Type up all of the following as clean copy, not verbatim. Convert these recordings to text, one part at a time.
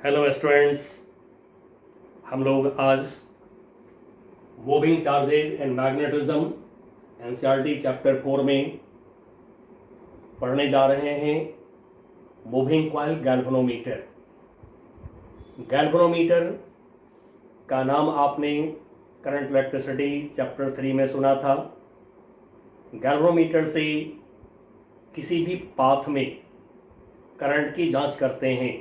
Hello students, हम लोग आज moving charges and magnetism NCERT chapter 4 में पढ़ने जा रहे हैं मूविंग कॉइल गैल्वेनोमीटर। गैल्वेनोमीटर का नाम आपने करंट इलेक्ट्रिसिटी चैप्टर 3 में सुना था। गैल्वेनोमीटर से किसी भी पाथ में करंट की जांच करते हैं।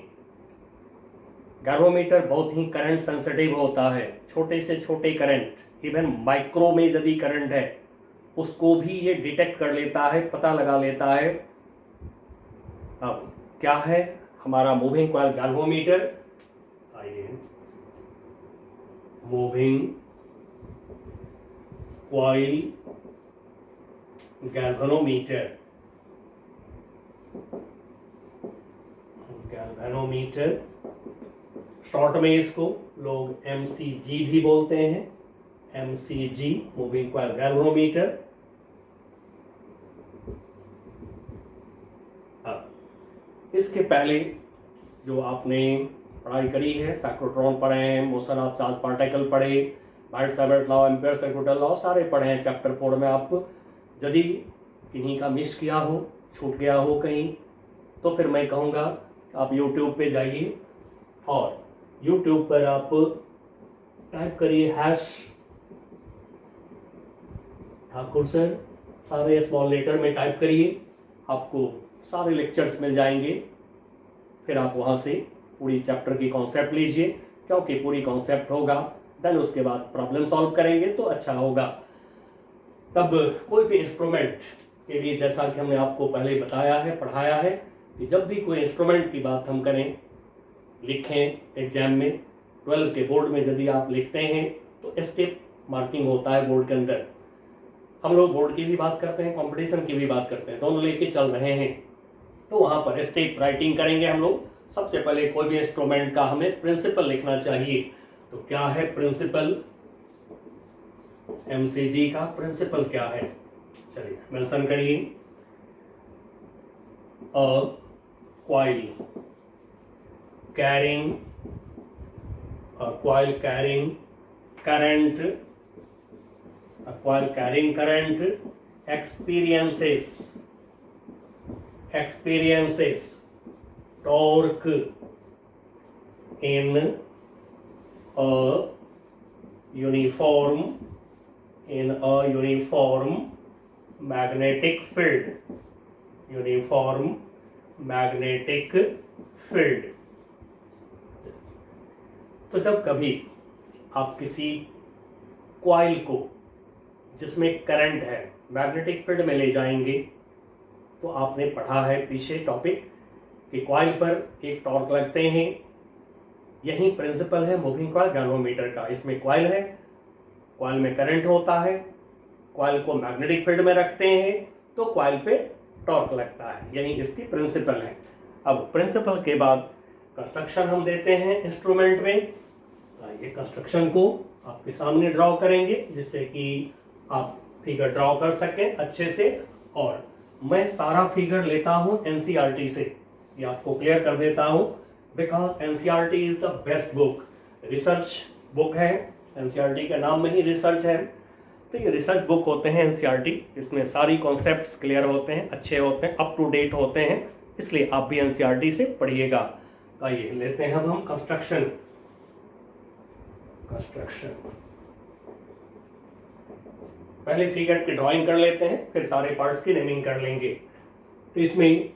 गैल्वेनोमीटर बहुत ही करंट सेंसिटिव होता है। छोटे से छोटे करंट, इवन माइक्रो में यदि करंट है उसको भी ये डिटेक्ट कर लेता है, पता लगा लेता है। अब क्या है हमारा मूविंग कॉइल गैल्वेनोमीटर? आइए, moving coil galvanometer. Galvanometer short में इसको लोग MCG भी बोलते हैं। MCG moving coil galvanometer. इसके पहले जो आपने पढ़ाई करी है, साइक्लोट्रॉन पढ़े हैं, मोशन ऑफ चार्ज पार्टिकल पढ़े, bite-Savart law, ampere circuit law, सारे पढ़े हैं चैप्टर 4 में। आप यदि किन्हीं का मिस किया हो, छूट गया हो कहीं, तो फिर मैं कहूँगा आप YouTube पे जाइए और YouTube पर आप टाइप करिए ठाकुर सर, सारे स्मॉल लेटर में टाइप करिए, आपको सारे लेक्चर्स मिल जाएंगे। फिर आप वहाँ से पूरी चैप्टर की कॉन्सेप्ट लीजिए, क्योंकि पूरी कॉन्सेप्ट होगा देन उसके बाद प्रॉब्लम सॉल्व करेंगे तो अच्छा होगा। तब कोई भी इंस्ट्रूमेंट के लिए, जैसा कि हमने आपको पहले बताया है, पढ़ाया है, कि जब भी कोई इंस्ट्रूमेंट की बात हम करें, लिखें एग्जाम में, 12 के बोर्ड में यदि आप लिखते हैं तो स्टेप मार्किंग होता है बोर्ड के अंदर। हम लोग बोर्ड की भी बात करते हैं, कंपटीशन की भी बात करते हैं, दोनों लेके चल रहे हैं। तो वहाँ पर स्टेप राइटिंग करेंगे हम लोग। सबसे पहले कोई भी इंस्ट्रूमेंट का हमें प्रिंसिपल लिखना चाहिए। तो क्या है प्रिंसिपल? MCG का प्रिंसिपल क्या है? चलिए मेंशन करिए। अ coil carrying current experiences torque in a uniform magnetic field। तो जब कभी आप किसी कॉइल को जिसमें करंट है मैग्नेटिक फील्ड में ले जाएंगे, तो आपने पढ़ा है पीछे टॉपिक कि कॉइल पर एक टॉर्क लगते हैं। यही प्रिंसिपल है मूविंग कॉइल गैल्वेनोमीटर का। इसमें कॉइल है, कॉइल में करंट होता है, कॉइल को मैग्नेटिक फील्ड में रखते हैं तो कॉइल पे टॉर्क लगता है। यही इसकी प्रिंसिपल है। अब प्रिंसिपल के बाद कंस्ट्रक्शन हम देते हैं इंस्ट्रूमेंट में। ये कंस्ट्रक्शन को आपके सामने ड्रॉ करेंगे जिससे कि आप फिगर ड्रॉ कर सकें अच्छे से। और मैं सारा फिगर लेता हूं NCERT से, ये आपको क्लियर कर देता हूं, because NCERT is the best book, research book है। NCERT के नाम में ही रिसर्च है, तो ये रिसर्च बुक होते हैं NCERT। इसमें सारी कॉन्सेप्ट्स क्लियर होते हैं, अच्छे होते हैं, अप टू डेट होते हैं, इसलिए आप भी NCERT से पढ़िएगा। आइए लेते हैं हम कंस्ट्रक्शन। पहले फिगर की ड्राइंग कर लेते हैं, फिर सारे पार्ट्स की नेमिंग कर लेंगे। तो इसमें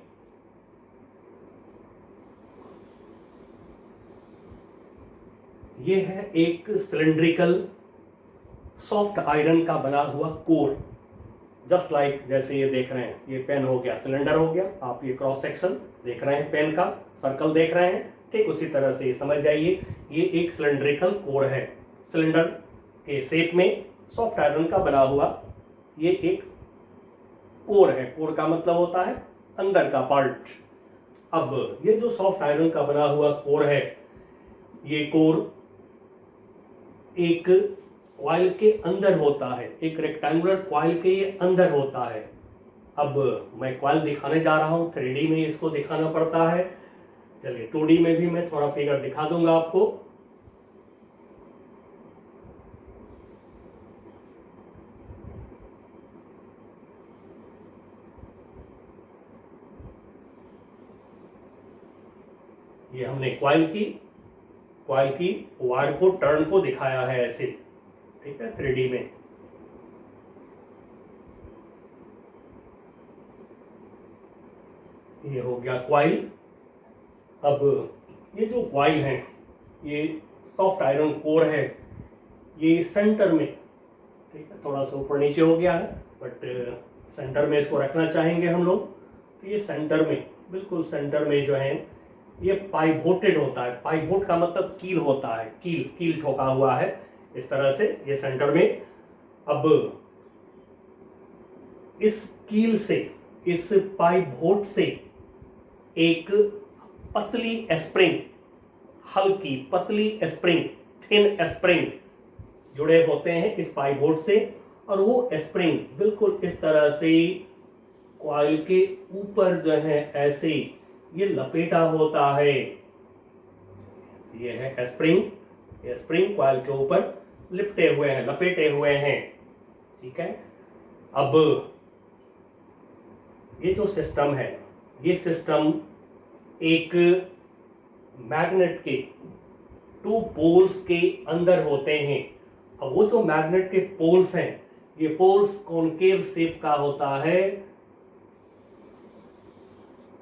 ये है एक सिलिंड्रिकल सॉफ्ट आयरन का बना हुआ कोर, जस्ट लाइक जैसे ये देख रहे हैं, ये पेन हो गया, सिलेंडर हो गया, आप ये क्रॉस सेक्शन देख रहे हैं, पेन का सर्कल देख रहे हैं, ठीक उसी तरह से समझ जाइए ये एक सिलिंड्रिकल कोर है। सिलेंडर के शेप में सॉफ्ट आयरन का बना हुआ ये एक कोर है। कोर का मतलब होता है अंदर का पार्ट। अब ये जो सॉफ्ट आयरन का बना हुआ कोर है, ये कोर एक कॉइल के अंदर होता है, एक रेक्टेंगुलर कॉइल के ये अंदर होता है। अब मैं कॉइल दिखाने जा रहा हूँ, 3D में इसको दिखाना पड़ता है। चलिए 2D में भी मैं थोड़ा फिगर दिखा दूंगा आपको। ये हमने क्वाइल की वायर को टर्न को दिखाया है ऐसे, ठीक है, 3D में। ये हो गया क्वाइल। अब ये जो क्वाइल है, ये सॉफ्ट आयरन कोर है, ये सेंटर में, ठीक है, थोड़ा सा ऊपर नीचे हो गया है, बट सेंटर में इसको रखना चाहेंगे हम लोग। तो ये सेंटर में, बिल्कुल सेंटर में जो है ये पाइवोटेड होता है। पाइवोट का मतलब कील होता है, कील ठोका हुआ है इस तरह से, ये सेंटर में। अब इस कील से, इस पाइवोट से एक पतली स्प्रिंग, हल्की पतली स्प्रिंग, थिन स्प्रिंग जुड़े होते हैं इस पाइवोट से, और वो स्प्रिंग बिल्कुल इस तरह से कॉइल के ऊपर जो है ऐसे ये लपेटा होता है। ये है स्प्रिंग, ये स्प्रिंग कॉइल के ऊपर लिपटे हुए हैं, लपेटे हुए हैं, ठीक है। अब ये जो सिस्टम है, ये सिस्टम एक मैग्नेट के 2 पोल्स के अंदर होते हैं। अब वो जो मैग्नेट के पोल्स हैं, ये पोल्स कॉनकेव शेप का होता है,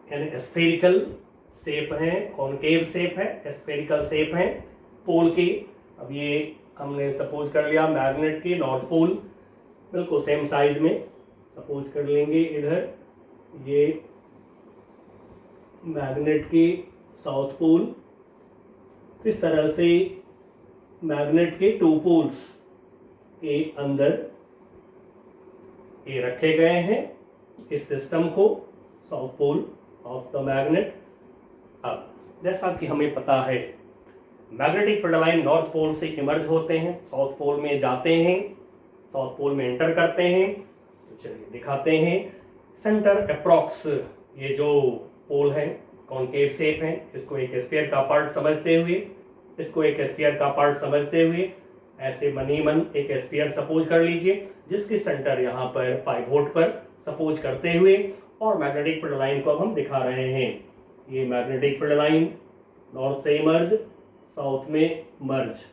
यानी स्फेरिकल शेप है, कॉनकेव शेप है, स्फेरिकल शेप है पोल की। अब ये हमने सपोज कर लिया मैग्नेट की नॉर्थ पोल, बिल्कुल सेम साइज में सपोज कर लेंगे। इधर ये मैग्नेट की साउथ पोल, इस तरह से मैग्नेट के 2 पोल्स के अंदर ये रखे गए हैं इस सिस्टम को, south pole of the magnet. अब जैसा कि हमें पता है, magnetic field line north pole से इमर्ज होते हैं, साउथ पोल में जाते हैं, साउथ पोल में एंटर करते हैं। तो चलिए दिखाते हैं। सेंटर अप्रॉक्स, ये जो पोल है कॉनकेव शेप है, इसको एक स्फीयर का पार्ट समझते हुए, ऐसे मनी मन एक स्फीयर सपोज कर लीजिए, जिसकी सेंटर यहाँ पर पाइवोट पर सपोज करते हुए, और मैग्नेटिक फील्ड लाइन को अब हम दिखा रहे हैं। ये मैग्नेटिक फील्ड लाइन नॉर्थ से इमर्ज, साउथ में मर्ज,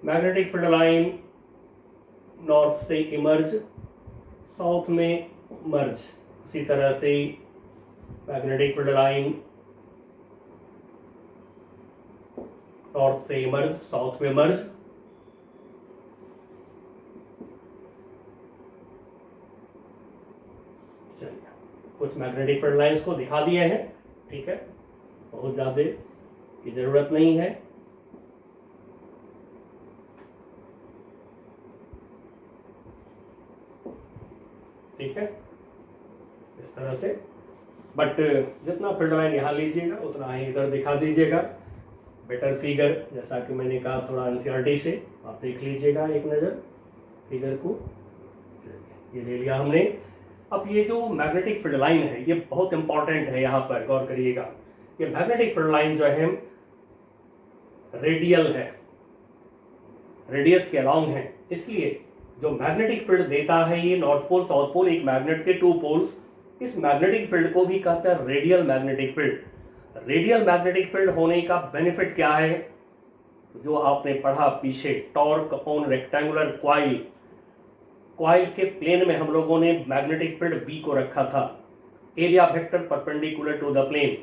मैग्नेटिक फील्ड लाइन नॉर्थ से इमर्ज, साउथ में मर्ज। उसी तरह से मैग्नेटिक फील्ड लाइन नॉर्थ से इमर्ज, साउथ में मर्ज। चलिए कुछ मैग्नेटिक फील्ड लाइंस को दिखा दिए हैं, ठीक है, बहुत ज्यादा की जरूरत नहीं है। ठीक है, इस तरह से। बट जितना फील्ड लाइन यहाँ लीजिएगा उतना ही इधर दिखा दीजिएगा, बेटर फिगर। जैसा कि मैंने कहा, थोड़ा एनसीईआरटी से आप देख लीजिएगा एक नज़र फिगर को। ये ले लिया हमने। अब ये जो मैग्नेटिक फील्ड लाइन है, ये बहुत इंपॉर्टेंट है, यहाँ पर गौर करिएगा। ये मैग्नेटिक फील्ड लाइन जो है रेडियल है, रेडियस के अलाउंग है, इसलिए जो मैग्नेटिक फील्ड देता है ये नॉर्थ पोल साउथ पोल, एक मैग्नेट के 2 पोल्स, इस मैग्नेटिक फील्ड को भी कहते हैं radial magnetic field. Radial magnetic field होने का बेनिफिट क्या है, जो आपने पढ़ा पीछे, torque on rectangular coil. Coil के प्लेन में हम लोगों ने मैग्नेटिक फील्ड बी को रखा था, area vector perpendicular to the plane,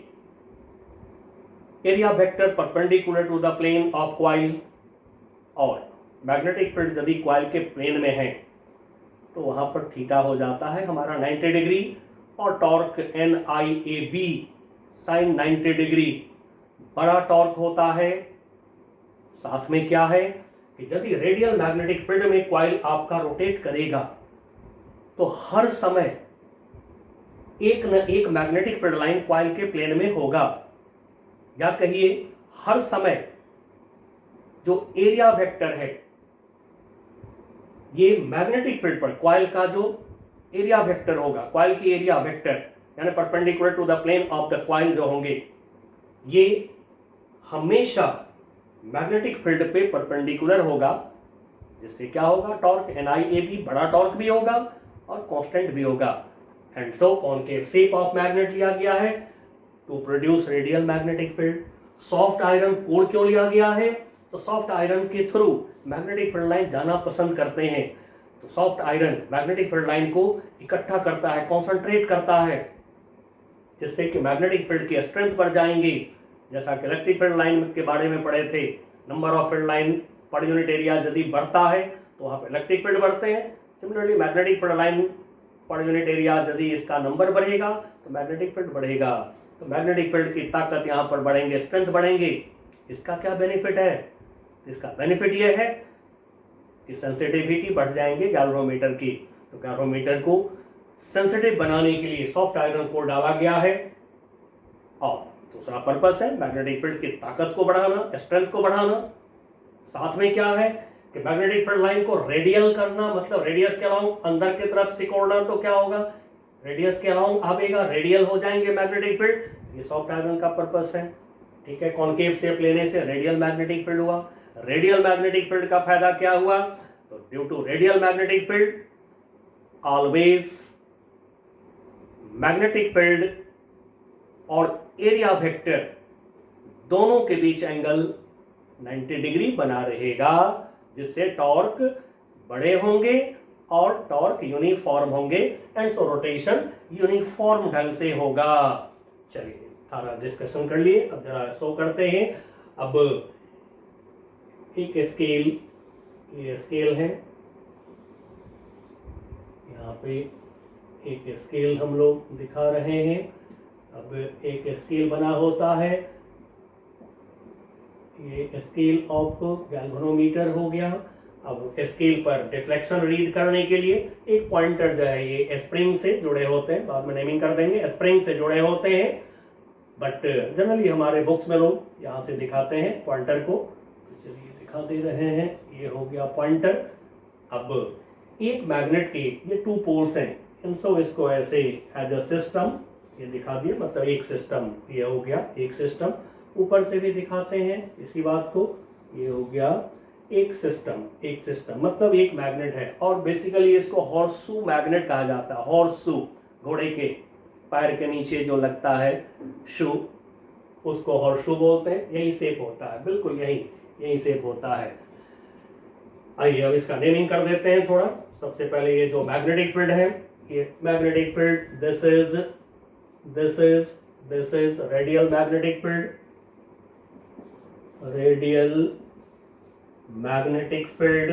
area vector perpendicular to the plane of coil. और मैग्नेटिक फील्ड यदि क्वाइल के प्लेन में है तो वहां पर थीटा हो जाता है हमारा 90 डिग्री, और टॉर्क NIAB साइन 90 डिग्री बड़ा टॉर्क होता है। साथ में क्या है कि यदि रेडियल मैग्नेटिक फील्ड में क्वाइल आपका रोटेट करेगा तो हर समय एक न एक मैग्नेटिक फील्ड लाइन क्वाइल के प्लेन में होगा, या कहिए हर समय जो एरिया वेक्टर है ये मैग्नेटिक फील्ड पर, क्वाइल का जो एरिया वेक्टर होगा, क्वाइल की एरिया वेक्टर यानी perpendicular to the plane of the coil जो होंगे, ये हमेशा मैग्नेटिक फील्ड पे परपेंडिकुलर होगा, जिससे क्या होगा, टॉर्क NIAB बड़ा टॉर्क भी होगा और कांस्टेंट भी होगा। And so concave shape of magnet लिया गया है to produce radial magnetic field. Soft iron core क्यों लिया गया है, तो सॉफ्ट आयरन के थ्रू मैग्नेटिक फील्ड लाइन जाना पसंद करते हैं। तो soft iron magnetic field line को इकट्ठा करता है, कॉन्सेंट्रेट करता है, जिससे कि मैग्नेटिक फील्ड की स्ट्रेंथ बढ़ जाएंगी। जैसा कि इलेक्ट्रिक फील्ड लाइन के बारे में पढ़े थे, number of field line per unit area यदि बढ़ता है तो वहाँ पर इलेक्ट्रिक फील्ड बढ़ते हैं। Similarly magnetic field line per unit area यदि इसका नंबर बढ़ेगा तो मैग्नेटिक फील्ड बढ़ेगा। तो मैग्नेटिक फील्ड की ताकत यहाँ पर बढ़ेंगे, स्ट्रेंथ बढ़ेंगे। इसका क्या बेनिफिट है, इसका बेनिफिट ये है कि सेंसिटिविटी बढ़ जाएंगे गैल्वेनोमीटर की। तो गैल्वेनोमीटर को सेंसिटिव बनाने के लिए सॉफ्ट आयरन कोर डाला गया है। और दूसरा पर्पस है मैग्नेटिक फील्ड की ताकत को बढ़ाना, स्ट्रेंथ को बढ़ाना। साथ में क्या है कि मैग्नेटिक फील्ड लाइन को रेडियल करना, मतलब रेडियस के अलाउंग अंदर की तरफ सिकोड़ना। तो क्या होगा, रेडियस के अलाउंग आएगा, रेडियल हो जाएंगे मैग्नेटिक फील्ड। ये सॉफ्ट आयरन का पर्पस है। ठीक है, कॉनकेव शेप लेने से रेडियल मैग्नेटिक फील्ड हुआ। रेडियल मैग्नेटिक फील्ड का फायदा क्या हुआ, तो due to radial magnetic field always magnetic field और एरिया वेक्टर दोनों के बीच एंगल 90 डिग्री बना रहेगा, जिससे टॉर्क बड़े होंगे और टॉर्क यूनिफॉर्म होंगे एंड सो रोटेशन यूनिफॉर्म ढंग से होगा। चलिए सारा डिस्कशन कर लिए, अब जरा शो करते हैं। अब एक स्केल, ये स्केल है, यहाँ पे एक स्केल हम लोग दिखा रहे हैं। अब एक स्केल बना होता है, ये स्केल ऑफ गैल्वेनोमीटर हो गया। अब स्केल पर डिफ्लेक्शन रीड करने के लिए एक पॉइंटर जो है ये स्प्रिंग से जुड़े होते हैं, बाद में नेमिंग कर देंगे, स्प्रिंग से जुड़े होते हैं। बट जनरली हमारे बुक्स में लोग यहाँ से दिखाते हैं पॉइंटर को। चलिए दिखा दे रहे हैं, ये हो गया पॉइंटर। अब एक मैग्नेट के ये 2 पोल्स हैं, इन सो इसको ऐसे एज अ सिस्टम ये दिखा दिए, मतलब एक सिस्टम ये हो गया, एक सिस्टम। ऊपर से भी दिखाते हैं इसी बात को, ये हो गया एक सिस्टम। एक सिस्टम मतलब एक मैग्नेट है, और बेसिकली इसको हॉर्सशू मैग्नेट कहा जाता है। हॉर्सशू, घोड़े के पैर के नीचे जो लगता है शू, उसको हॉर्सशू बोलते हैं। यही शेप होता है, बिल्कुल यही शेप होता है। आइए अब इसका नेमिंग कर देते हैं थोड़ा। सबसे पहले ये जो मैग्नेटिक फील्ड है, ये magnetic field, this is radial magnetic field, radial magnetic field,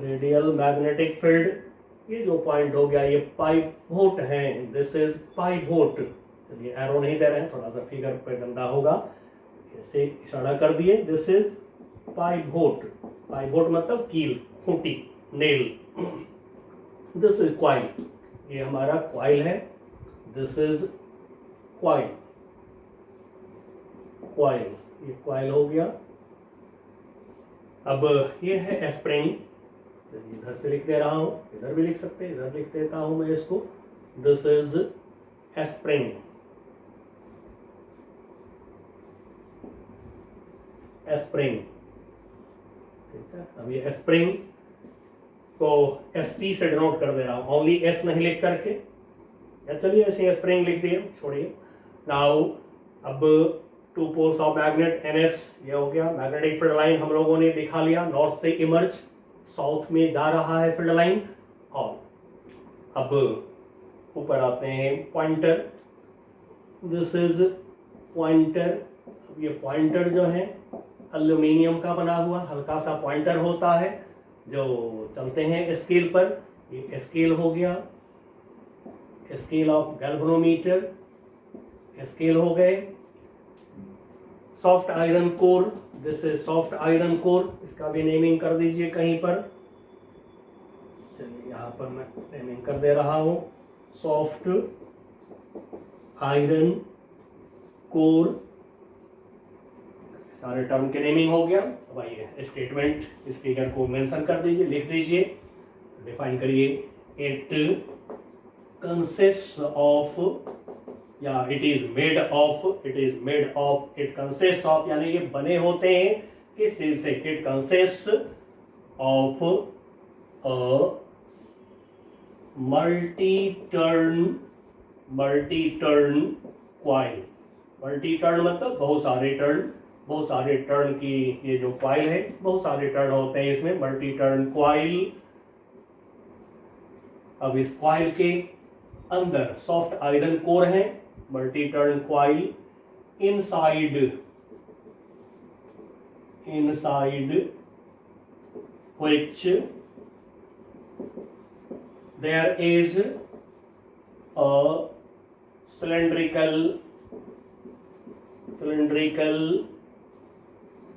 radial magnetic field. ये जो पॉइंट हो गया ये पाइवोट है, दिस इज पाइवोट। चलिए एरो नहीं दे रहे हैं, थोड़ा सा फिगर पे गंदा होगा, ऐसे इशारा कर दिए, दिस इज पाइवोट। पाइवोट मतलब कील, Khunti, nail. This is coil, ये हमारा क्वाइल है, दिस इज क्वाइल, क्वाइल, ये क्वाइल हो गया। अब ये है स्प्रिंग, इधर से लिख दे रहा हूं, इधर भी लिख सकते हैं, इधर लिख देता हूं मैं इसको, दिस इज स्प्रिंग, स्प्रिंग। ठीक है, अब ये स्प्रिंग को SP से डिनोट कर दे रहा हूं, ओनली S नहीं लिख करके। या चलिए ऐसे स्प्रिंग लिख दिए, छोड़िए। नाउ अब 2 पोल्स ऑफ मैग्नेट NS, ये हो गया मैग्नेटिक फील्ड लाइन। हम लोगों ने दिखा लिया, नॉर्थ से इमर्ज, साउथ में जा रहा है फील्ड लाइन। और अब ऊपर आते हैं पॉइंटर, दिस इज पॉइंटर। अब ये पॉइंटर जो है एल्यूमिनियम का बना हुआ हल्का सा पॉइंटर होता है, जो चलते हैं स्केल पर। ये स्केल हो गया, स्केल ऑफ गैल्वेनोमीटर, स्केल हो गए। Soft iron core, this is soft iron core, इसका भी नेमिंग कर दीजिए कहीं पर। चलिए यहाँ पर मैं नेमिंग कर दे रहा हूँ, सॉफ्ट आयरन कोर। सारे टर्म के नेमिंग हो गया। अब आइए स्टेटमेंट, इस फिगर को मेंशन कर दीजिए, लिख दीजिए, डिफाइन करिए। इट कंसिस्ट ऑफ या it is made of, it consist of, यानी ये बने होते हैं किस चीज से, it consist of a multi turn coil. Multi turn मतलब बहुत सारे टर्न की ये जो क्वाइल है, बहुत सारे टर्न होते हैं इसमें, मल्टी टर्न क्वाइल। अब इस क्वाइल के अंदर सॉफ्ट आयरन कोर है, multi turn coil. Inside which there is a cylindrical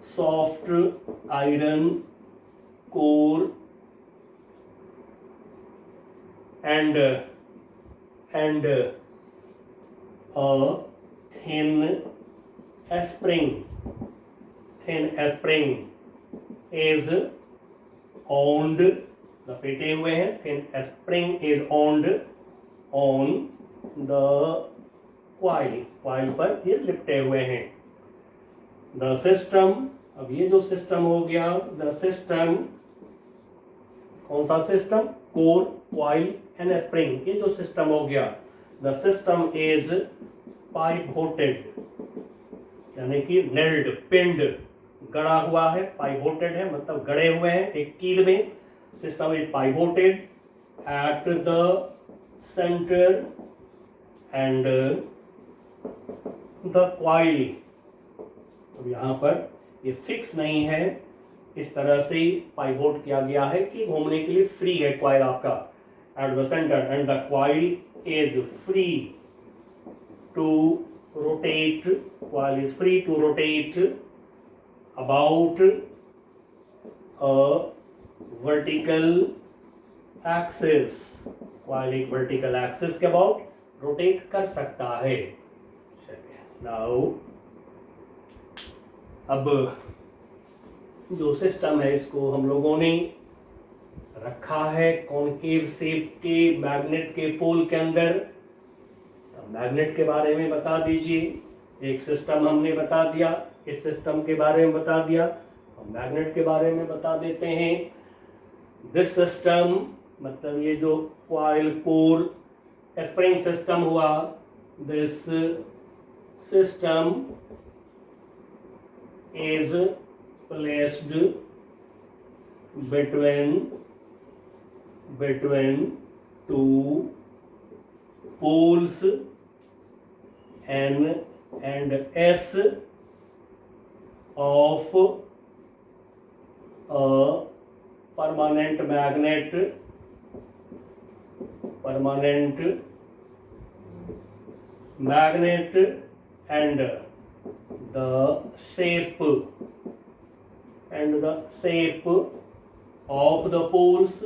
soft iron core and a thin spring is owned, लपेटे हुए हैं, thin spring is owned on the coil पर ये लिपटे हुए हैं। The system, अब ये जो सिस्टम हो गया, the system, कौन सा system, core, coil and spring, ये जो सिस्टम हो गया, the system is pivoted, यानी कि नेल्ड, पिंड, गड़ा हुआ है, पाइवोटेड है मतलब गड़े हुए हैं एक कील में। System is pivoted eight the centre and the coil. तो यहाँ पर ये फिक्स नहीं है, इस तरह से पाइवोट किया गया है कि घूमने के लिए फ्री है क्वाइल आपका, at the centre and the coil is free to rotate, coil is free to rotate about a vertical axis, while एक vertical axis के about rotate कर सकता है। Now अब जो सिस्टम है इसको हम लोगों ने रखा है कॉन्केव शेप के मैग्नेट के पोल के अंदर। मैग्नेट के बारे में बता दीजिए, एक सिस्टम हमने बता दिया, इस सिस्टम के बारे में बता दिया, हम मैग्नेट के बारे में बता देते हैं। दिस सिस्टम मतलब ये जो क्वाइल कोर स्प्रिंग सिस्टम हुआ, this system is placed between two poles N and S of a permanent magnet and the shape of the poles,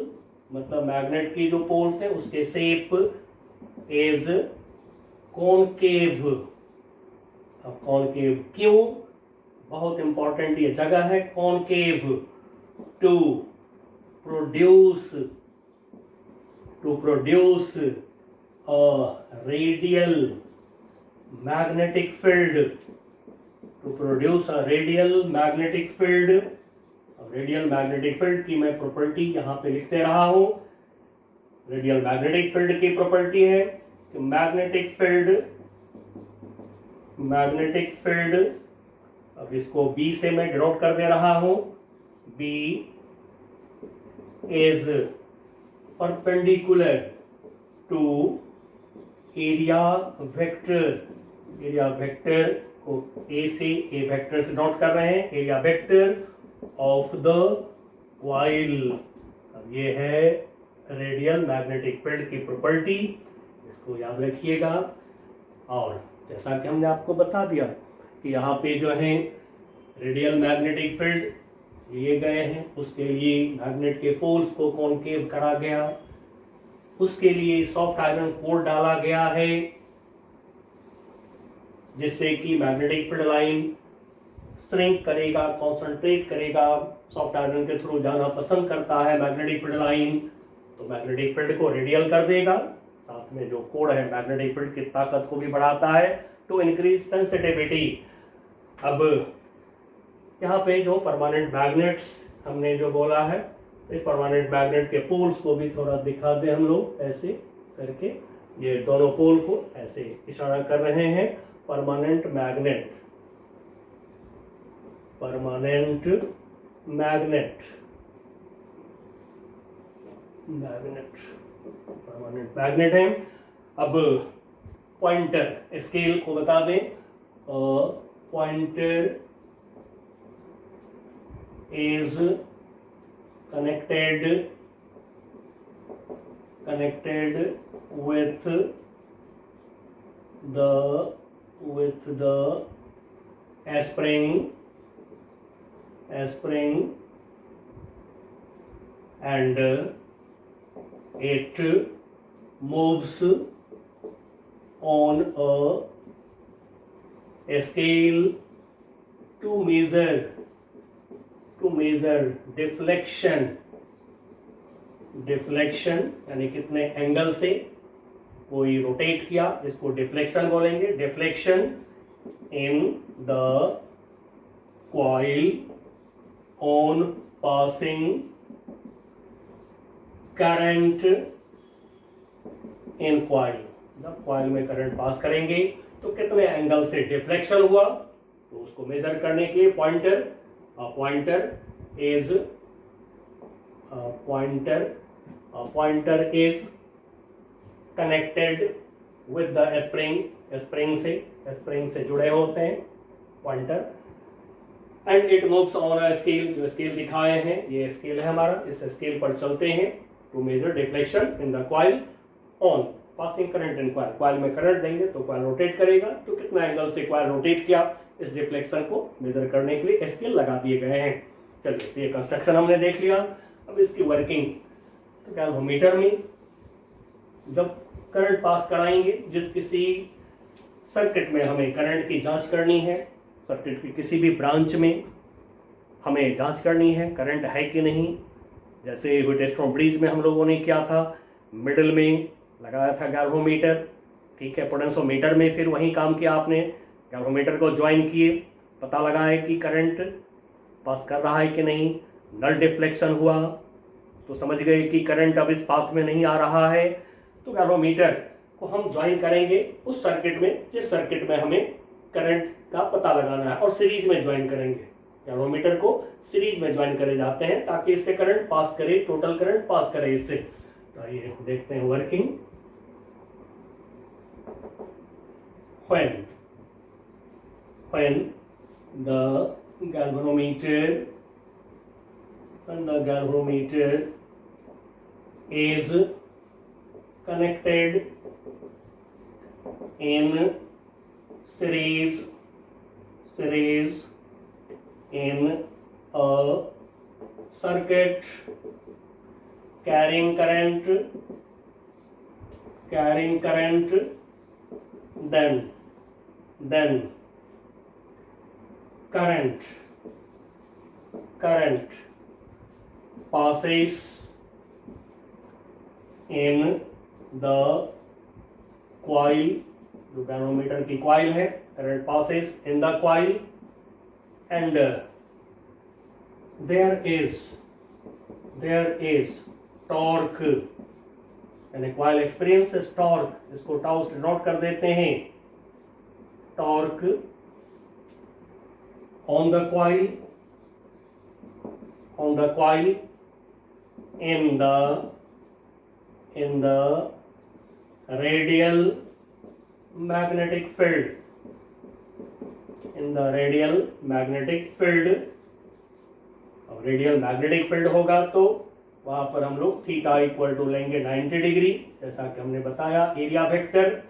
मतलब मैग्नेट की जो पोल्स है उसके शेप इज कॉनकेव। अब कॉनकेव क्यों, बहुत इंपॉर्टेंट ये जगह है, concave to produce a radial magnetic field, radial magnetic field की मैं प्रॉपर्टी यहाँ पे लिखते रहा हूं। रेडियल मैग्नेटिक फील्ड की प्रॉपर्टी है कि मैग्नेटिक फील्ड, अब इसको B से मैं डिनोट कर दे रहा हूं, B is perpendicular to area vector को A से A वेक्टर से नोट कर रहे हैं, area vector of the coil. अब ये है रेडियल मैग्नेटिक फील्ड की प्रॉपर्टी, इसको याद रखिएगा। और जैसा कि हमने आपको बता दिया कि यहाँ पे जो है रेडियल मैग्नेटिक फील्ड लिए गए हैं, उसके लिए मैग्नेट के पोल्स को कॉनकेव करा गया, उसके लिए सॉफ्ट आयरन कोर डाला गया है जिससे कि मैग्नेटिक फील्ड लाइन स्ट्रिंग करेगा, कॉन्सेंट्रेट करेगा, सॉफ्ट आयरन के थ्रू जाना पसंद करता है मैग्नेटिक फील्ड लाइन, तो मैग्नेटिक फील्ड को रेडियल कर देगा, साथ में जो कोड है मैग्नेटिक फील्ड की ताकत को भी बढ़ाता है टू इंक्रीज सेंसिटिविटी। अब यहाँ पे जो परमानेंट मैग्नेट्स हमने जो बोला है, इस परमानेंट मैग्नेट के पोल्स को भी थोड़ा दिखा दें हम लोग ऐसे करके। ये दोनों पोल को ऐसे इशारा कर रहे हैं। Permanent magnet, permanent magnet, permanent magnet है। अब पॉइंटर स्केल को बता दें। Pointer is connected with the spring and it moves on a scale to measure deflection यानी कितने एंगल से कोई रोटेट किया, इसको डिफ्लेक्शन बोलेंगे। Deflection in the coil on passing current in coil. जब कॉइल में करंट पास करेंगे तो कितने एंगल से डिफ्लेक्शन हुआ, तो उसको मेजर करने के लिए pointer pointer is connected with the spring से जुड़े होते हैं pointer. And it moves on a scale, जो स्केल दिखाए हैं ये स्केल है हमारा, इस स्केल पर चलते हैं to measure deflection in the coil on passing current in coil. Coil में करंट देंगे तो कॉइल रोटेट करेगा, तो कितना एंगल से कॉइल रोटेट किया, इस डिफ्लेक्शन को मेजर करने के लिए स्केल लगा दिए गए हैं। चलिए, ये कंस्ट्रक्शन हमने देख लिया। अब इसकी वर्किंग, तो गैल्वेनोमीटर में जब करंट पास कराएंगे, जिस किसी सर्किट में हमें करंट की जांच करनी है, सर्किट की किसी भी ब्रांच में हमें जांच करनी है करंट है कि नहीं। जैसे व्हीटस्टोन ब्रिज में हम लोगों ने किया था, मिडिल में लगाया था गैल्वेनोमीटर, ठीक है। पोटेंशियोमीटर में फिर वही काम किया आपने, गैल्वेनोमीटर को ज्वाइन किए, पता लगाए कि करंट पास कर रहा है कि नहीं। नल डिफ्लेक्शन हुआ तो समझ गए कि करंट अब इस पाथ में नहीं आ रहा है, तो गैल्वेनोमीटर को हम ज्वाइन करेंगे उस सर्किट में जिस सर्किट में हमें करंट का पता लगाना है, और सीरीज में ज्वाइन करेंगे। गैल्वेनोमीटर को सीरीज में ज्वाइन करे जाते हैं ताकि इससे करंट पास करे, टोटल करंट पास करे इससे। तो आइए देखते हैं working. when the galvanometer is connected in series in a circuit carrying current, then current passes in the coil, जो गैल्वेनोमीटर की कॉइल है, current passes in the coil and there is torque, यानी कॉइल एक्सपीरियंस टॉर्क, इसको tau से note कर देते हैं। Torque on the coil in the radial magnetic field, अब रेडियल मैग्नेटिक फील्ड होगा तो वहां पर हम लोग थीटा इक्वल टू लेंगे 90 डिग्री, जैसा कि हमने बताया। एरिया वेक्टर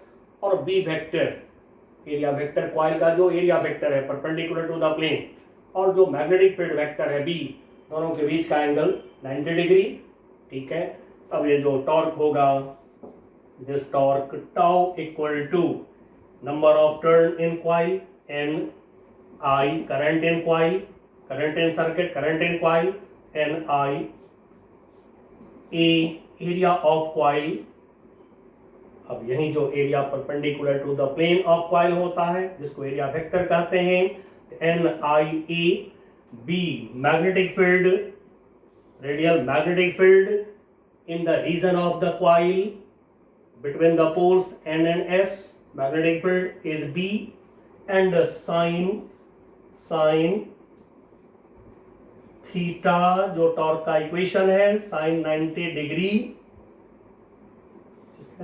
और B vector, area vector coil का जो एरिया वेक्टर है परपेंडिकुलर टू द प्लेन, और जो मैग्नेटिक फील्ड वेक्टर है बी, दोनों के बीच का एंगल 90 डिग्री, ठीक है। अब ये जो टॉर्क होगा, this torque tau equal to number of turn in coil, N I current in coil, current in circuit, current in coil, N I A area of coil अब यही जो area perpendicular to the plane of coil होता है जिसको area vector कहते हैं, NIA-B magnetic field, radial magnetic field in the region of the coil between the poles N and S, magnetic field is B, and sin theta जो torque का equation है sin 90 degree,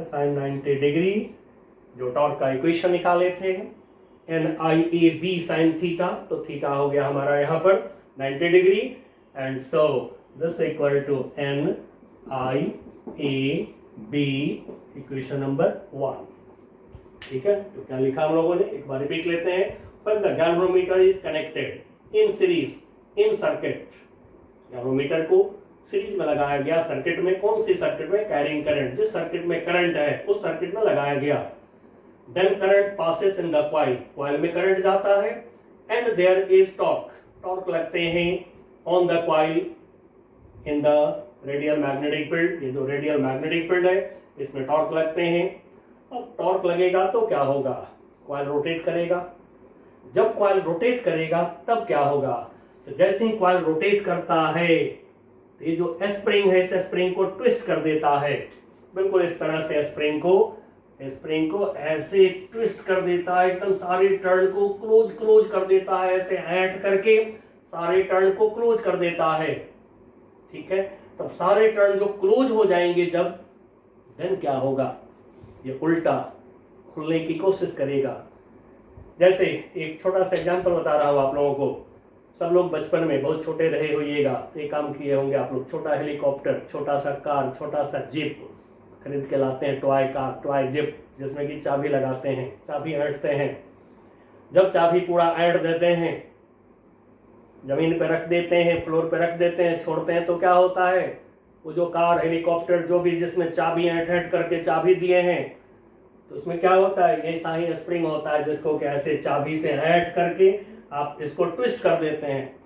sin 90 degree जो torque का equation निकाले थे NIA-B sin theta, तो theta हो गया हमारा यहाँ पर 90 degree, and so this equal to NIA-B equation number 1। ठीक है, तो क्या लिखा हम लोगों ने, एक बार रिपीट लेते हैं। When the galvanometer is connected in series in circuit, galvanometer को सीरीज में लगाया गया सर्किट में, कौन सी सर्किट में, कैरिंग करंट, जिस सर्किट में करंट है उस सर्किट में लगाया गया। Then current passes in the coil, coil में करंट जाता है, and there is torque, torque लगते हैं on the coil in the radial magnetic field, ये जो रेडियल मैग्नेटिक फील्ड है इसमें टॉर्क लगते हैं। अब टॉर्क लगेगा तो क्या होगा, कॉइल रोटेट करेगा, जब कॉइल रोटेट करेगा तब क्या होगा, तो जैसे ही कॉइल रोटेट करता है तो ये जो स्प्रिंग है इस स्प्रिंग को ट्विस्ट कर देता है, बिल्कुल इस तरह से स्प्रिंग को ऐसे ट्विस्ट कर देता है, एकदम सारे टर्न को क्लोज कर देता है, ऐसे ऐंठ करके सारे टर्न को क्लोज कर देता है। ठीक है, तब सारे टर्न जो क्लोज हो जाएंगे जब, देन क्या होगा, ये उल्टा खुलने की कोशिश करेगा। जैसे एक छोटा सा एग्जांपल बता रहा हूं आप लोगों को, सब लोग बचपन में बहुत छोटे रहे होइएगा तो ये काम किए होंगे आप लोग, छोटा हेलीकॉप्टर, छोटा सा कार, छोटा सा जीप खरीद के लाते हैं, टॉय कार, टॉय जीप, जिसमें कि चाबी लगाते हैं, चाबी ऐंठते हैं, जब चाबी पूरा ऐंठ देते हैं, जमीन पे रख देते हैं, फ्लोर पे रख देते हैं, छोड़ते हैं, तो क्या होता है, वो जो कार, हेलीकॉप्टर जो भी जिसमें चाबी ऐंठ करके चाबी दिए हैं, तो उसमें क्या होता है, ऐसा ही स्प्रिंग होता है जिसको कैसे चाबी से ऐंठ करके आप इसको ट्विस्ट कर देते हैं,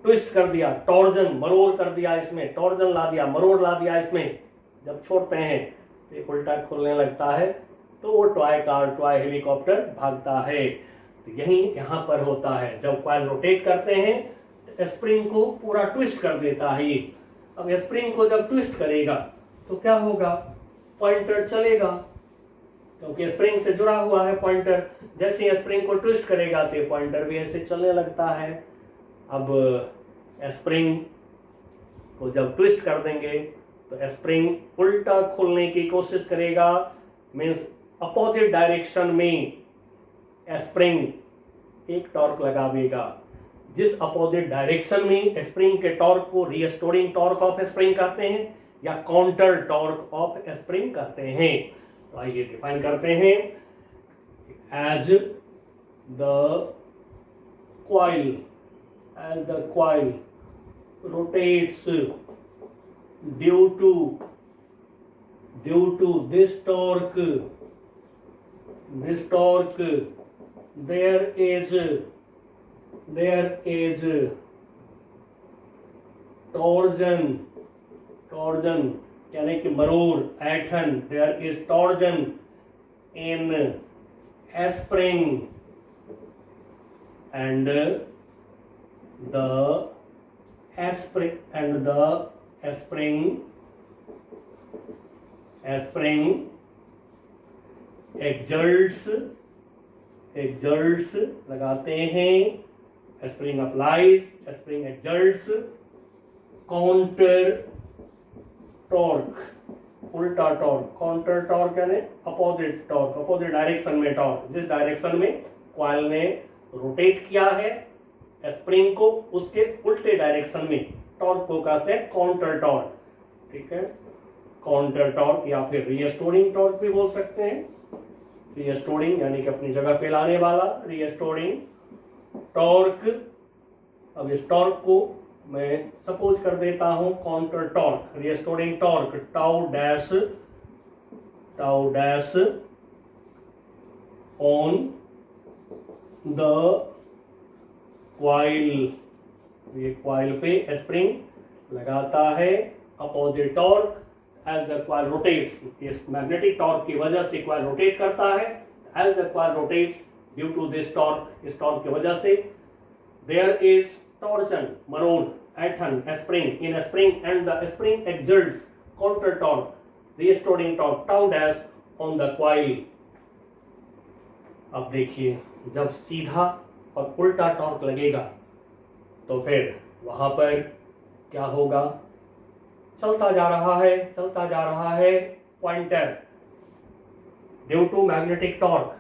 ट्विस्ट कर दिया, टॉर्जन मरोड़ कर दिया, इसमें टॉर्जन ला दिया, मरोड़ ला दिया इसमें, जब छोड़ते हैं तो एक उल्टा खुलने लगता है, तो वो टॉय कार, टॉय हेलीकॉप्टर भागता है। तो यही यहाँ पर होता है, जब कॉइल रोटेट करते हैं तो स्प्रिंग को पूरा ट्विस्ट कर देता है ये। अब स्प्रिंग को जब ट्विस्ट करेगा तो क्या होगा, पॉइंटर चलेगा, क्योंकि स्प्रिंग से जुड़ा हुआ है पॉइंटर, जैसे ही स्प्रिंग को ट्विस्ट करेगा तो पॉइंटर भी ऐसे चलने लगता है। अब स्प्रिंग को जब ट्विस्ट कर देंगे तो स्प्रिंग उल्टा खुलने की कोशिश करेगा, मीन्स अपोजिट डायरेक्शन में स्प्रिंग एक टॉर्क लगावेगा, जिस अपोजिट डायरेक्शन में स्प्रिंग के टॉर्क को रीस्टोरिंग टॉर्क ऑफ स्प्रिंग कहते हैं या काउंटर टॉर्क ऑफ स्प्रिंग कहते हैं। तो आइए डिफाइन करते हैं, as the coil rotates due to this torque, there is torsion यानी कि मरोड़, ऐठन, there is torsion in a spring, and the spring exerts लगाते हैं, spring applies, spring exerts counter torque, उल्टा टॉर्क, काउंटर टॉर्क यानी opposite torque, opposite direction में torque, जिस direction में कॉइल ने रोटेट किया है स्प्रिंग को उसके उल्टे डायरेक्शन में टॉर्क को कहते हैं काउंटर टॉर्क। ठीक है, काउंटर टॉर्क या फिर रीस्टोरिंग टॉर्क भी बोल सकते हैं, रीस्टोरिंग यानी कि अपनी जगह पे लाने वाला, रीस्टोरिंग टॉर्क। अब इस टॉर्क को मैं सपोज कर देता हूं counter torque, restoring torque tau dash on the coil, ये कॉइल पे स्प्रिंग लगाता है, opposite torque as the coil rotates, इस मैग्नेटिक टॉर्क की वजह से कॉइल रोटेट करता है, as the coil rotates due to this torque, इस टॉर्क की वजह से देयर इज टॉर्जन, मरोड़, एटन, spring in spring and the spring exerts counter torque, restoring torque tau dash on the coil. अब देखिए जब सीधा और उल्टा टॉर्क लगेगा तो फिर वहां पर क्या होगा, चलता जा रहा है pointer due to magnetic torque,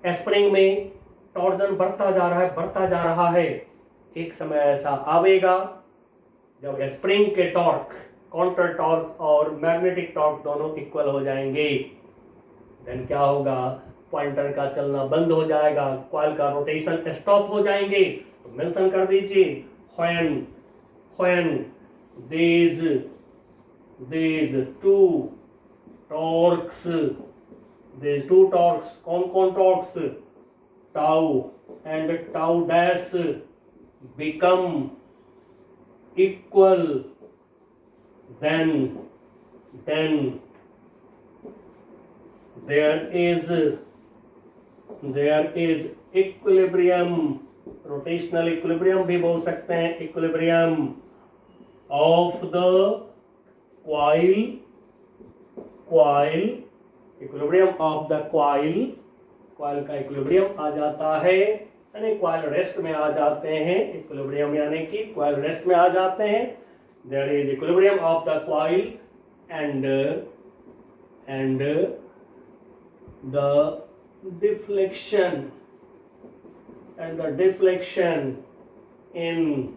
spring में टॉर्जन बढ़ता जा रहा है। एक समय ऐसा आवेगा जब स्प्रिंग के टॉर्क, काउंटर टॉर्क और मैग्नेटिक टॉर्क दोनों इक्वल हो जाएंगे। देन क्या होगा, पॉइंटर का चलना बंद हो जाएगा, कॉइल का रोटेशन स्टॉप हो जाएंगे। तो मेंशन कर दीजिए when these two torques, कौन torques, tau and tau dash become equal, then there is equilibrium, rotational equilibrium भी बोल सकते हैं, equilibrium of the coil, equilibrium of the coil का इक्विलिब्रियम आ जाता है, यानी कॉइल रेस्ट में आ जाते हैं, इक्विलिब्रियम यानी कि कॉइल रेस्ट में आ जाते हैं। There is equilibrium of the coil and the deflection in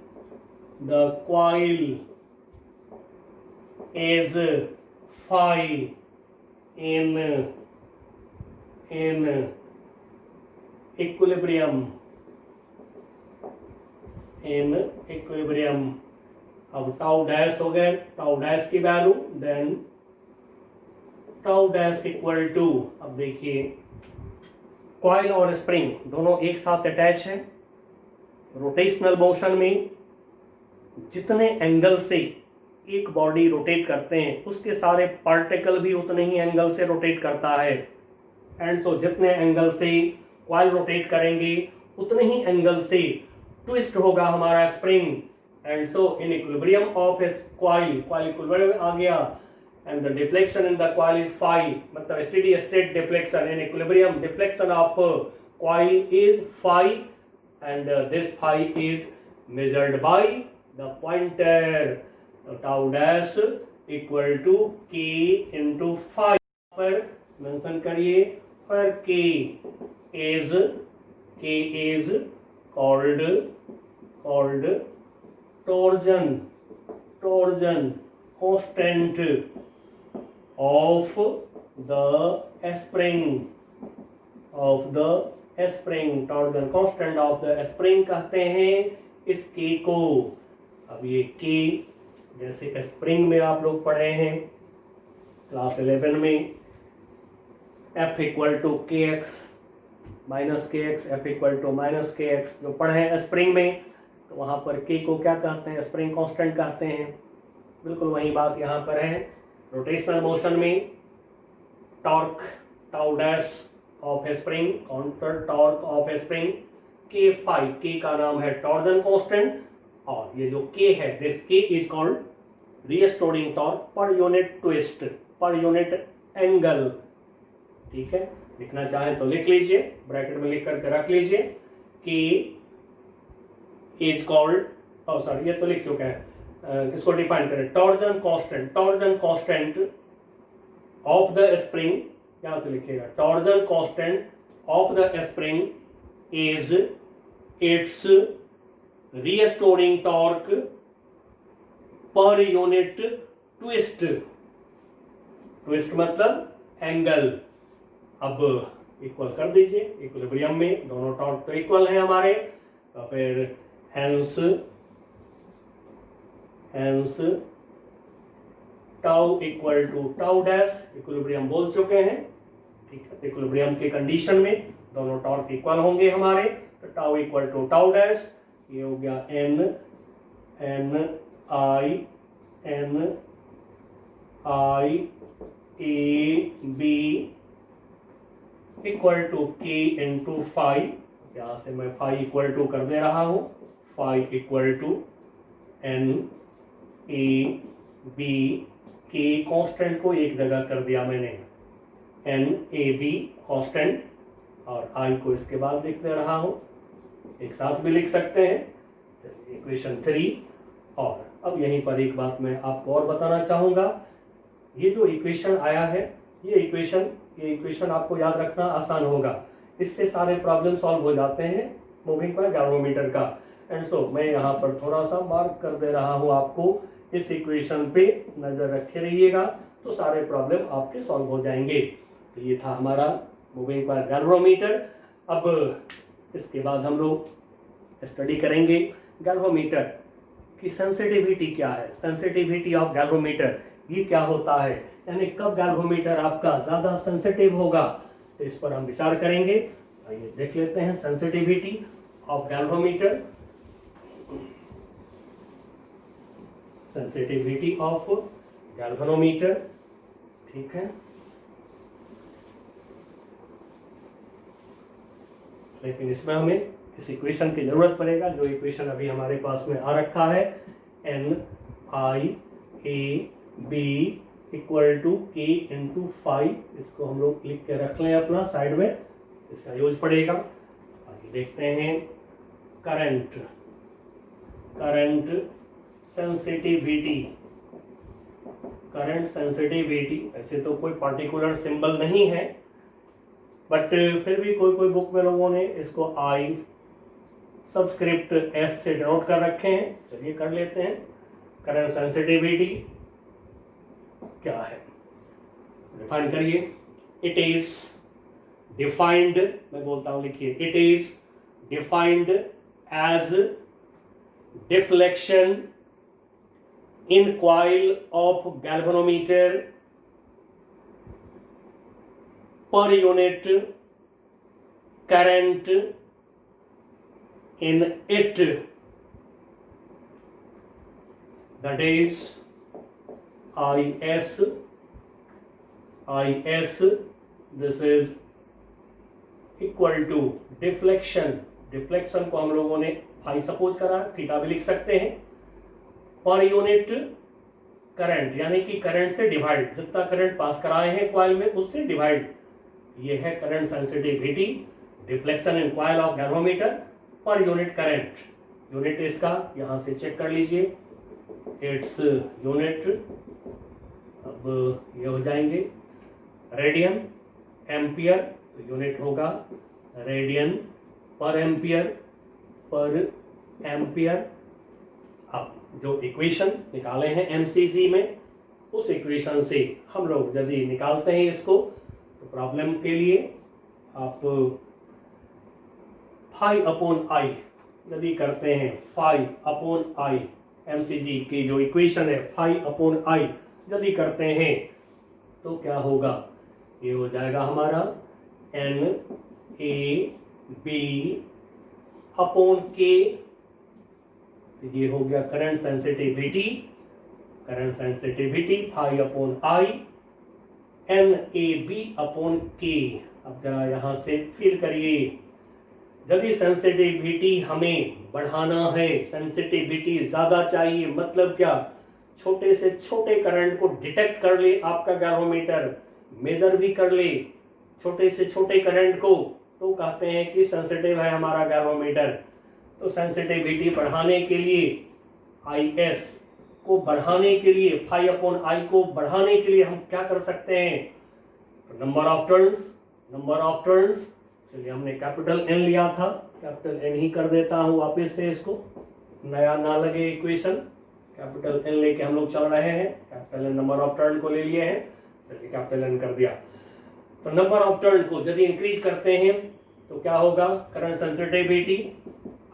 the coil is phi in equilibrium, अब टाउ डैश हो गए, टाउ डैश की value, then tau dash equal to, अब देखिए कॉइल और स्प्रिंग दोनों एक साथ अटैच हैं। रोटेशनल मोशन में जितने एंगल से एक बॉडी रोटेट करते हैं उसके सारे पार्टिकल भी उतने ही एंगल से रोटेट करता है। एंड सो जितने एंगल से कॉइल रोटेट करेंगे उतने ही एंगल से ट्विस्ट होगा हमारा spring. And so in equilibrium of coil equilibrium आ गया, and the deflection in the coil is phi, मतलब steady state deflection in equilibrium, deflection of coil is phi, and this phi is measured by the pointer, so tau dash equal to k into phi, पर mention करिए, पर k is called torsion constant of the spring, torsion constant of the spring कहते हैं इस k को। अब ये k जैसे स्प्रिंग में आप लोग पढ़े हैं क्लास 11 में, F equal to K X minus K X, F equal to minus K X जो पढ़े हैं स्प्रिंग में, तो वहाँ पर k को क्या कहते हैं, स्प्रिंग कांस्टेंट कहते हैं। बिल्कुल वही बात यहाँ पर है। रोटेशनल मोशन में torque tau dash of spring, counter torque of spring, के फाई, के का नाम है टॉर्जन कांस्टेंट, और ये जो के है दिस के is called restoring torque per unit twist, per unit angle. ठीक है, लिखना चाहें तो लिख लीजिए, ब्रैकेट में लिख करके रख लीजिए कि इज कॉल्ड, सॉरी ये तो लिख चुका है, इसको डिफाइन करें, torsion constant of the spring, यहां से लिखिएगा, torsion constant of the spring is it's restoring torque per unit twist मतलब एंगल। अब इक्वल कर दीजिए, इक्विलिब्रियम में दोनों टॉर्क तो इक्वल हैं हमारे, तो फिर hence tau equal to tau dash, equilibrium बोल चुके हैं। ठीक है, इक्विलिब्रियम की कंडीशन में दोनों टॉर्क इक्वल होंगे हमारे, तो tau equal to tau dash, ये हो गया N I N I A B equal to K into phi, यहाँ से मैं फाइव इक्वल टू कर दे रहा हूँ, phi equal to N A B, K constant को एक जगह कर दिया मैंने, एन ए बी कांस्टेंट, और आई को इसके बाद लिख दे रहा हूँ, एक साथ भी लिख सकते हैं, इक्वेशन 3। और अब यहीं पर एक बात मैं आपको और बताना चाहूँगा, ये जो इक्वेशन आया है, ये इक्वेशन आपको याद रखना आसान होगा, इससे सारे प्रॉब्लम सॉल्व हो जाते हैं मूविंग कॉइल गैल्वेनोमीटर का। एंड सो मैं यहाँ पर थोड़ा सा मार्क कर दे रहा हूँ आपको, इस इक्वेशन पे नज़र रखे रहिएगा तो सारे प्रॉब्लम आपके सॉल्व हो जाएंगे। तो ये था हमारा मूविंग कॉइल गैल्वेनोमीटर। अब इसके बाद हम लोग स्टडी करेंगे गैल्वेनोमीटर की सेंसिटिविटी क्या है, सेंसिटिविटी ऑफ गैल्वेनोमीटर ये क्या होता है, यानी कब गैल्वेनोमीटर आपका ज़्यादा सेंसिटिव होगा, तो इस पर हम विचार करेंगे। आइए देख लेते हैं sensitivity of galvanometer. Sensitivity of galvanometer, ठीक है, लेकिन इसमें हमें इस इक्वेशन की जरूरत पड़ेगा, जो इक्वेशन अभी हमारे पास में आ रखा है, N I A B equal to K into phi, इसको हम लोग लिख के रख लें अपना साइड में, इसका यूज पड़ेगा। आगे देखते हैं करंट सेंसिटिविटी, करंट सेंसिटिविटी, ऐसे तो कोई पर्टिकुलर सिंबल नहीं है, बट फिर भी कोई बुक में लोगों ने इसको आई सबस्क्रिप्ट एस से डिनोट कर रखे हैं, चलिए कर लेते हैं। करंट सेंसिटिविटी क्या है, डिफाइन करिए। इट इज डिफाइंड, मैं बोलता हूं लिखिए, it is defined as deflection in coil of galvanometer per unit current in it, that is IS, this is equal to deflection, deflection को हम लोगों ने फाई सपोज करा, थीटा भी लिख सकते हैं, पर यूनिट करंट, यानी कि करंट से डिवाइड, जितना करंट पास कराए हैं कॉइल में उससे डिवाइड, ये है current sensitivity, deflection in coil of galvanometer per unit current. Unit इसका यहां से चेक कर लीजिए, इट्स यूनिट, अब ये हो जाएंगे रेडियन एम्पियर, तो यूनिट होगा रेडियन पर एम्पियर। अब जो इक्वेशन निकाले हैं एमसीसी में, उस इक्वेशन से हम लोग यदि निकालते हैं इसको, तो प्रॉब्लम के लिए आप फाइव अपॉन आई यदि करते हैं, फाइव अपॉन आई, एमसीजी की जो इक्वेशन है फाइव अपॉन आई यदि करते हैं तो क्या होगा, ये हो जाएगा हमारा एन ए बी अपॉन के, ये हो गया current sensitivity phi upon I N A B upon K. अब जरा यहां से फील करिए, यदि सेंसिटिविटी हमें बढ़ाना है, सेंसिटिविटी ज्यादा चाहिए, मतलब क्या, छोटे से छोटे करंट को डिटेक्ट कर ले आपका गैल्वेनोमीटर, मेजर भी कर ले छोटे से छोटे करंट को, तो कहते हैं कि सेंसिटिव है हमारा गैल्वेनोमीटर। तो सेंसिटिविटी बढ़ाने के लिए, IS को बढ़ाने के लिए, फाइव अपॉन आई को बढ़ाने के लिए हम क्या कर सकते हैं, तो नंबर ऑफ टर्न्स, चलिए हमने कैपिटल N लिया था, कैपिटल N ही कर देता हूं वापस से, इसको नया ना लगे इक्वेशन, कैपिटल N लेके हम लोग चल रहे हैं, capital N number of turn को ले लिए हैं, चलिए कैपिटल N कर दिया। तो नंबर ऑफ टर्न को यदि इंक्रीज करते हैं तो क्या होगा, करंट सेंसिटिविटी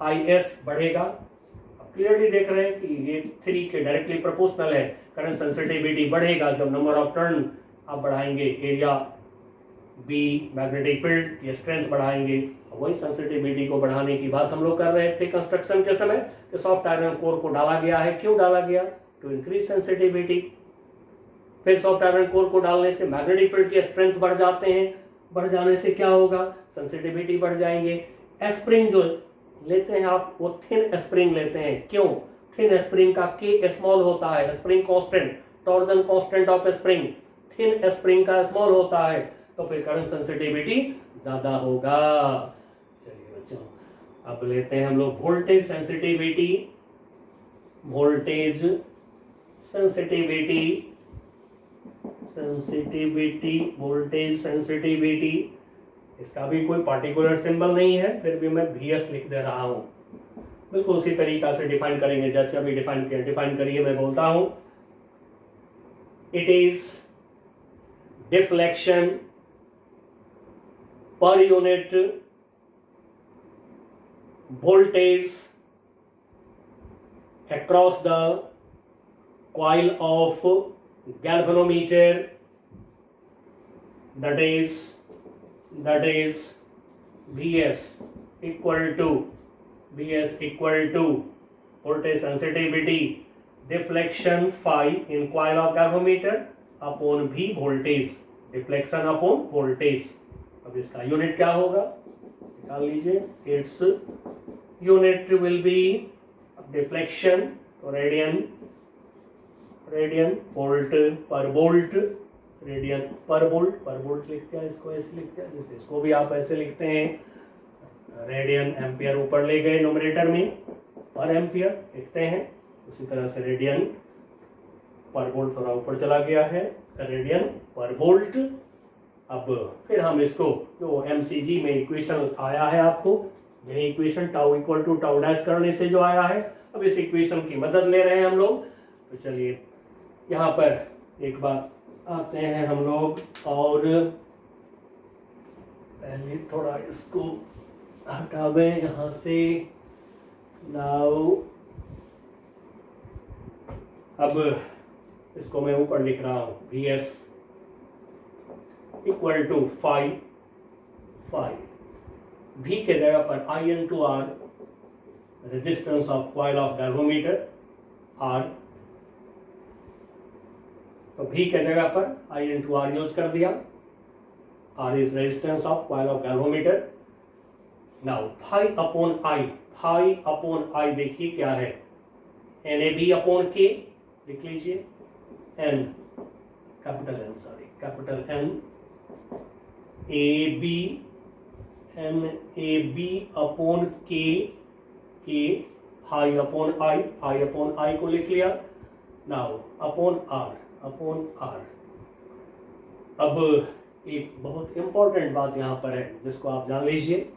IS बढ़ेगा। अब क्लियरली देख रहे हैं कि ये 3 के डायरेक्टली प्रोपोर्शनल है, करंट सेंसिटिविटी बढ़ेगा जब नंबर ऑफ टर्न आप बढ़ाएंगे, एरिया बी मैग्नेटिक फील्ड ये स्ट्रेंथ बढ़ाएंगे। वही सेंसिटिविटी को बढ़ाने की बात हम लोग कर रहे थे कंस्ट्रक्शन के समय, कि सॉफ्ट आयरन कोर को डाला गया है, क्यों डाला गया, टू इंक्रीज सेंसिटिविटी। फिर सॉफ्ट आयरन कोर को डालने से मैग्नेटिक फील्ड की स्ट्रेंथ बढ़ जाते हैं, बढ़ जाने से क्या होगा, सेंसिटिविटी बढ़ जाएंगे। स्प्रिंग जो लेते हैं आप वो थिन स्प्रिंग लेते हैं, क्यों? थिन स्प्रिंग का के स्मॉल होता है, spring constant, torsion constant of spring thin spring का स्मॉल होता है, तो फिर करंट सेंसिटिविटी ज्यादा होगा। चलिए बच्चों अब लेते हैं हम लोग voltage sensitivity. Voltage sensitivity, voltage sensitivity, इसका भी कोई पार्टिकुलर सिंबल नहीं है, फिर भी मैं VS लिख दे रहा हूं। बिल्कुल उसी तरीका से डिफाइन करेंगे जैसे अभी डिफाइन किया। डिफाइन करिए, मैं बोलता हूं it is deflection per unit voltage across the coil of galvanometer, that is VS equal to voltage sensitivity deflection phi in coil of galvanometer upon V voltage, deflection upon voltage। अब इसका unit क्या होगा निकाल लीजिए। Its unit will be deflection, तो radian volt पर volt, radian पर volt लिखते हैं, इसको ऐसे लिखते हैं, जैसे इसको भी आप ऐसे लिखते हैं। रेडियन एम्पियर ऊपर ले गए नोमिनेटर में, पर एम्पियर लिखते हैं, उसी तरह से रेडियन पर वोल्ट थोड़ा ऊपर चला गया है, रेडियन पर वोल्ट। अब फिर हम इसको जो MCG में इक्वेशन आया है आपको, यही equation tau equal to tau dash करने से जो आया है, अब इस इक्वेशन की मदद ले रहे हैं हम लोग। तो चलिए यहाँ पर एक बार आते हैं हम लोग, और पहले थोड़ा इसको हटावे यहाँ से। नाउ अब इसको मैं ऊपर लिख रहा हूँ, VS equal to phi V के जगह पर I/R resistance of coil of galvanometer R, तो V के जगह पर I/R यूज कर दिया। R is resistance of coil of galvanometer. Now phi upon I देखिए क्या है, NAB अपॉन K लिख लीजिए, N capital N NAB upon K phi upon I को लिख लिया। Now upon R। अब एक बहुत इंपॉर्टेंट बात यहाँ पर है जिसको आप जान लीजिए।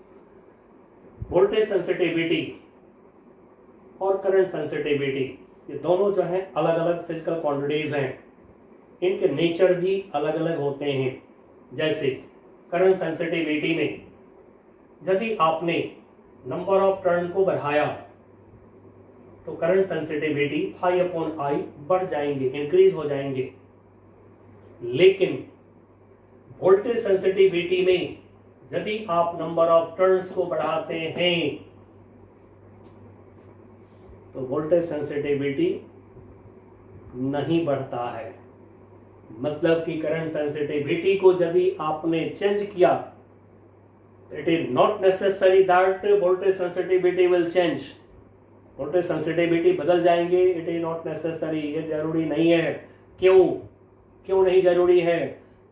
वोल्टेज सेंसिटिविटी और करंट सेंसिटिविटी, ये दोनों जो है अलग अलग फिजिकल क्वांटिटीज हैं, इनके नेचर भी अलग अलग होते हैं। जैसे करंट सेंसिटिविटी में यदि आपने नंबर ऑफ टर्न को बढ़ाया तो current sensitivity phi upon I बढ़ जाएंगे, इंक्रीज हो जाएंगे। लेकिन वोल्टेज सेंसिटिविटी में यदि आप नंबर ऑफ टर्न्स को बढ़ाते हैं तो वोल्टेज सेंसिटिविटी नहीं बढ़ता है। मतलब कि करंट सेंसिटिविटी को यदि आपने चेंज किया, it is not necessary that voltage sensitivity will change. Voltage sensitivity बदल जाएंगे, इट इज नॉट नेसेसरी, ये जरूरी नहीं है। क्यों नहीं जरूरी है?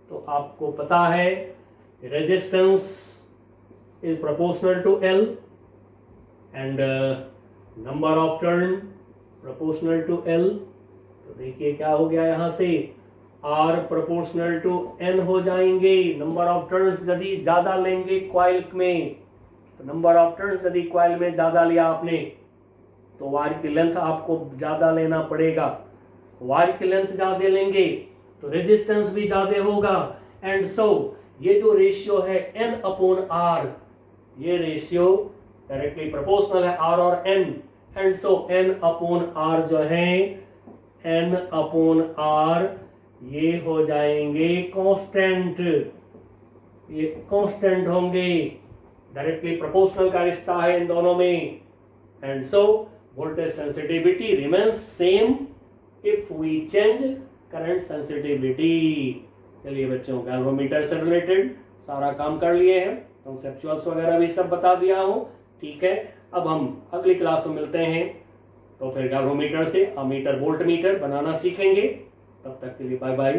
तो आपको पता है resistance is proportional to L and number of turn proportional to L। तो देखिए क्या हो गया, यहां से R प्रोपोर्शनल टू N हो जाएंगे। नंबर ऑफ टर्न्स यदि ज्यादा लेंगे कॉइल में, तो नंबर ऑफ टर्न्स यदि कॉइल में ज्यादा लिया आपने तो वायर की लेंथ आपको ज्यादा लेना पड़ेगा। वायर की लेंथ ज्यादा लेंगे तो रेजिस्टेंस भी ज्यादा होगा। एंड सो ये जो रेशियो है N अपॉन R, ये रेशियो डायरेक्टली प्रोपोर्शनल है R और N। And so N upon R जो है, N अपॉन R ये हो जाएंगे कांस्टेंट, ये कांस्टेंट होंगे। डायरेक्टली प्रोपोर्शनल का रिश्ता है इन दोनों में। And so voltage sensitivity remains same if we change current sensitivity. चलिए बच्चों, गैल्वेरोमीटर से रिलेटेड सारा काम कर लिए हैं, कॉन्सेप्चुअल्स वगैरह भी सब बता दिया हूँ। ठीक है, अब हम अगली क्लास में मिलते हैं, तो फिर गैल्वेरोमीटर से अमीटर वोल्ट मीटर बनाना सीखेंगे। तब तक के लिए बाय बाय।